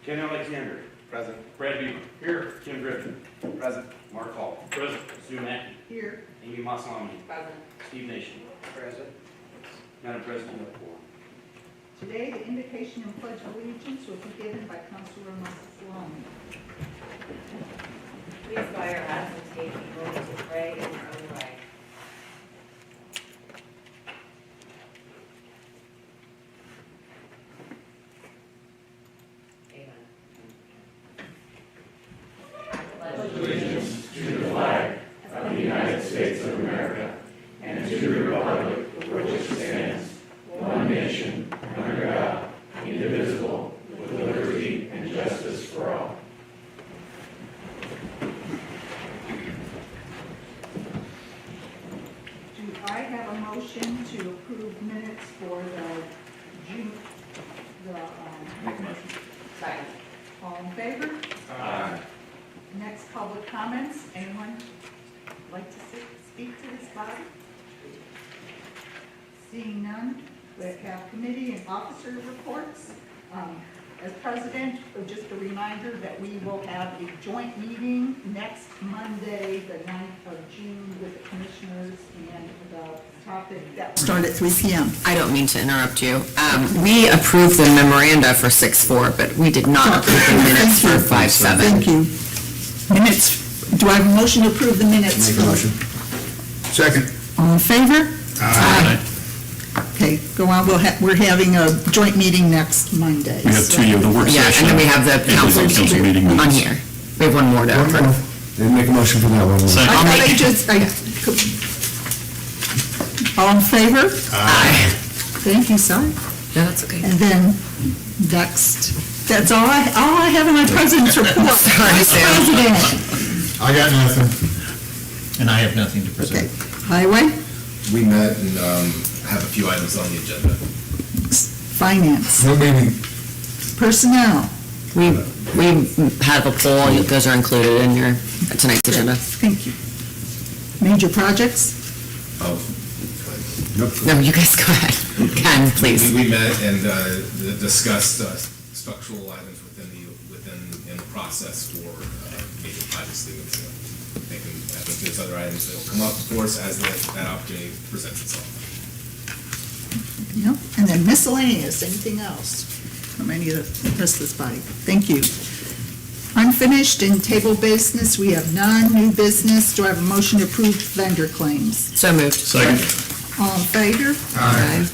Ken Alexander. Present. Brad Beaver. Here. Kim Griffin. Present. Mark Hall. Present. Sue Mackey. Here. Amy Maslany. Present. Steve Nation. Present. Madam President, you have four. Today, the invocation and pledge of allegiance will be given by Councilor Maslany. Please bow your heads and take a moment to pray in your own way. Amen. I pledge allegiance to the flag of the United States of America and to the republic for which it stands, one nation, under God, indivisible, with liberty and justice for all. Do I have a motion to approve minutes for the June, Make a motion. second. all in favor? Aye. Next, public comments. Anyone like to speak to this body? Seeing none, we have committee and officer reports. As president, just a reminder that we will have a joint meeting next Monday, the 9th of June, with the commissioners and the topic that start at 3 p.m. I don't mean to interrupt you. We approved the memoranda for 6-4, but we did not approve the minutes for 5-7. Thank you. Minutes, do I have a motion to approve the minutes? Make a motion. Second. All in favor? Aye. Okay, go on, we're having a joint meeting next Monday. We have two, you have the work Yeah, session. and then we have the council council meeting on minutes. here. We have one more to One more. approve. Then make a motion for that one. Second. I I'll thought make- all in favor? Aye. Thank you, sorry. No, that's okay. And then next, that's all I have in my president's report. Sorry, Sam. President. I got nothing. And I have nothing to present. Okay, highway, We met and have a few items on the agenda. finance, No meeting. personnel. We have a poll, those are included in your tonight's agenda. Thank you. Major projects, Oh, No, you guys go ahead. Ken, please. we met and discussed structural items in the process for major projects that we're making. I think there's other items that will come up, of course, as that opportunity presents itself. no, and then miscellaneous, anything else from any of the rest of this body? Thank you. Unfinished and table business, we have none. New business, do I have a motion to approve vendor claims? So moved. Second. All in favor? Aye.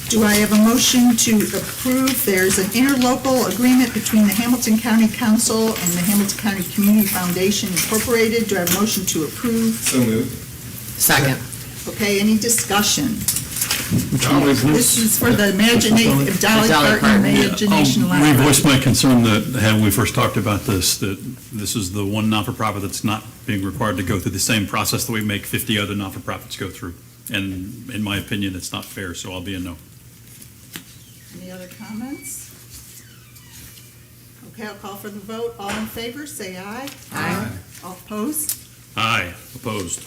Do I have a motion to approve? There's an interlocal agreement between the Hamilton County Council and the Hamilton County Community Foundation Incorporated. Do I have a motion to approve? So moved. Second. Okay, any discussion? This is for the Dolly Parton Imagination We Library. voiced my concern that when we first talked about this, that this is the one not-for-profit that's not being required to go through the same process that we make 50 other not-for-profits go through. And in my opinion, it's not fair, so I'll be a no. Any other comments? Okay, I'll call for the vote. All in favor, say aye. Aye. All opposed? Aye, opposed.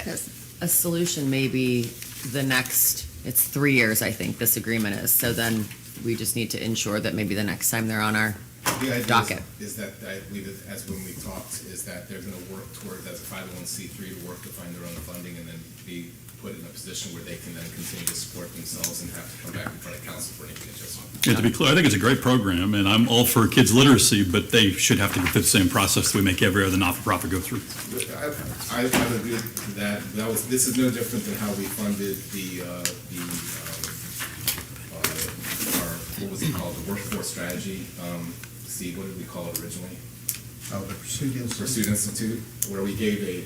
Yes. A solution may be the next, it's 3 years, I think, this agreement is. So then we just need to ensure that maybe the next time they're on our The idea docket. is that, I believe, as when we talked, is that they're going to work toward, as a 501c3, to work to find their own funding and then be put in a position where they can then continue to support themselves and have to come back in front of council for anything adjustment. And to be clear, I think it's a great program, and I'm all for kids' literacy, but they should have to go through the same process that we make every other not-for-profit go through. I agree with that. This is no different than how we funded our, what was it called, the workforce strategy. Steve, what did we call it originally? The Pursuit Pursuit Institute, where we gave a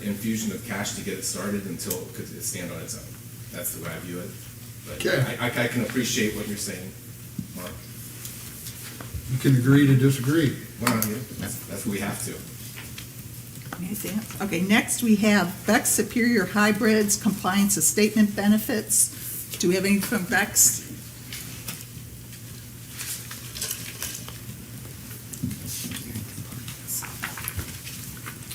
infusion of cash to get it started until it could stand on its own. That's the way I view it. But Okay. I can appreciate what you're saying, Mark. You can agree to disagree. Well, yeah, that's what we have to. Anything else? Okay, next we have Bex Superior Hybrids Compliance of Statement Benefits. Do we have any from Bex?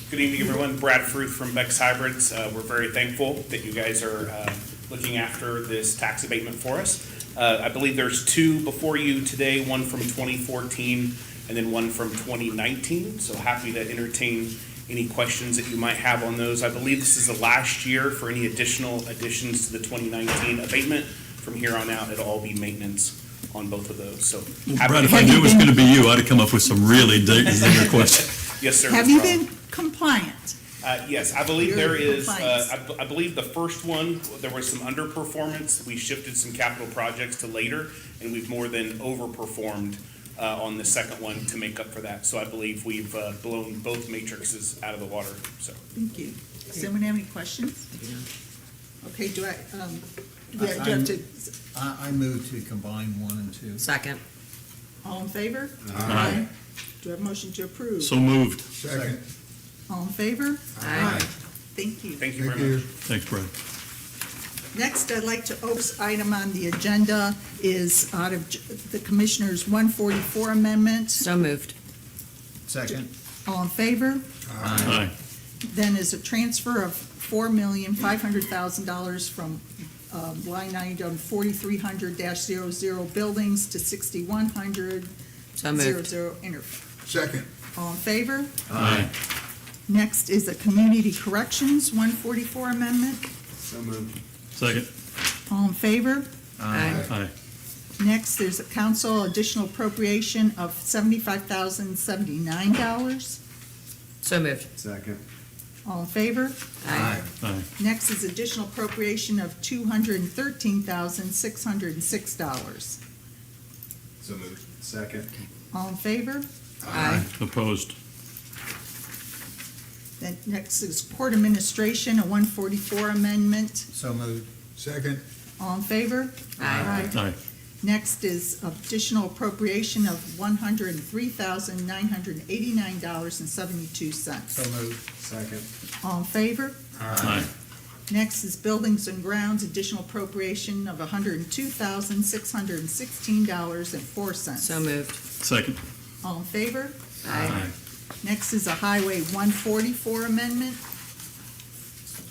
Good evening, everyone. Brad Fruth from Bex Hybrids. We're very thankful that you guys are looking after this tax abatement for us. I believe there's two before you today, one from 2014 and then one from 2019. So happy to entertain any questions that you might have on those. I believe this is the last year for any additional additions to the 2019 abatement. From here on out, it'll all be maintenance on both of those. So happy Brad, to- if I knew it was going to be you, I'd have come up with some really dinger questions. Yes, sir. Have no you problem. been compliant? Yes, I believe Your there is, compliance. I believe the first one, there was some underperformance. We shifted some capital projects to later, and we've more than overperformed on the second one to make up for that. So I believe we've blown both matrices out of the water, so. Thank you. Does anyone have any questions? Okay, do I, do you have to, I move to combine 1 and 2. Second. all in favor? Aye. Do I have a motion to approve? So moved. Second. All in favor? Aye. Thank you. Thank you Thank very you. much. Thanks, Brad. Next, I'd like to, first item on the agenda is out of the Commissioner's 144 amendment. So moved. Second. All in favor? Aye. Then is a transfer of $4,500,000 from line item 4300-00 buildings to 6100 So moved. 00 inter. Second. All in favor? Aye. Next is a Community Corrections 144 amendment. So moved. Second. All in favor? Aye. Aye. Next, there's a council additional appropriation of $75,079. So moved. Second. All in favor? Aye. Aye. Next is additional appropriation of $213,606. So moved. Second. All in favor? Aye. Opposed. Then next is court administration, a 144 amendment. So moved. Second. All in favor? Aye. Aye. Next is additional appropriation of $103,989.72. So moved. Second. All in favor? Aye. Next is buildings and grounds, additional appropriation of $102,616.04. So moved. Second. All in favor? Aye. Next is a highway 144 amendment.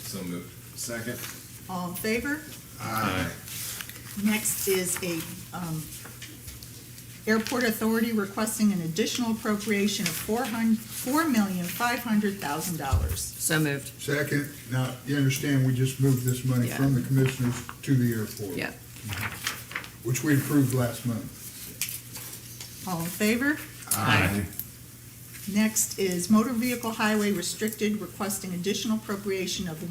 So moved. Second. All in favor? Aye. Next is a airport authority requesting an additional appropriation of $4,500,000. So moved. Second. Now, you understand, we just moved this money Yeah. from the commissioners to the airport. Yeah. Which we approved last month. All in favor? Aye. Next is motor vehicle highway restricted requesting additional appropriation of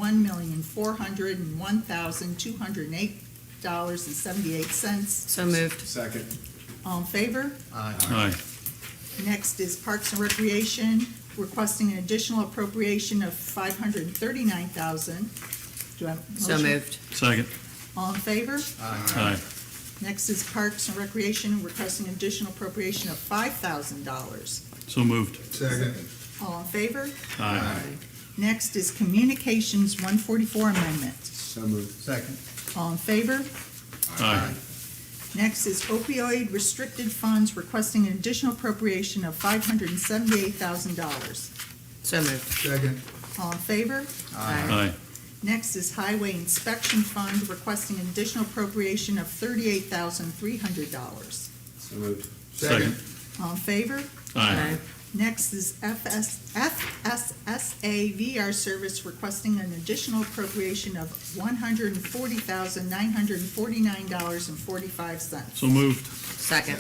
$1,401,208.78. So moved. Second. All in favor? Aye. Next is Parks and Recreation requesting an additional appropriation of $539,000. Do I have a motion? So moved. Second. All in favor? Aye. Next is Parks and Recreation requesting an additional appropriation of $5,000. So moved. Second. All in favor? Aye. Next is Communications 144 Amendment. So moved. Second. All in favor? Aye. Next is opioid restricted funds requesting an additional appropriation of $578,000. So moved. Second. All in favor? Aye. Next is highway inspection fund requesting an additional appropriation of $38,300. So moved. Second. All in favor? Aye. Next is FSSA VR service requesting an additional appropriation of $140,949.45. So moved. Second.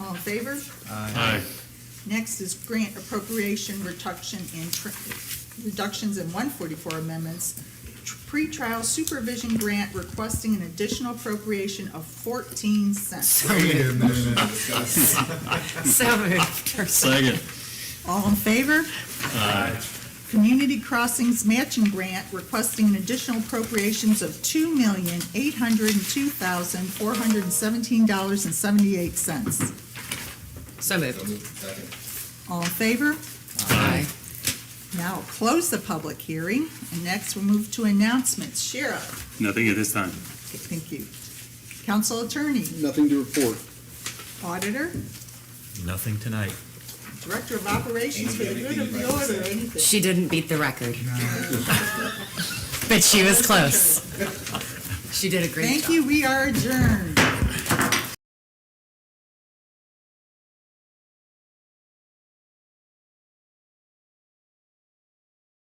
All in favor? Aye. Next is grant appropriation reductions in 144 amendments. Pretrial supervision grant requesting an additional appropriation of 14 cents. Wait a minute. So moved. Second. All in favor? Aye. Community Crossings matching grant requesting an additional appropriations of $2,802,417.78. So moved. So moved. Second. All in favor? Aye. Now I'll close the public hearing, and next we'll move to announcements. Sheriff? Nothing at this time. Okay, thank you. Council Attorney? Nothing to report. Auditor? Nothing tonight. Director of Operations for the good of the order, anything? She didn't beat the record. But she was close. She did a great job. Thank you, we are adjourned.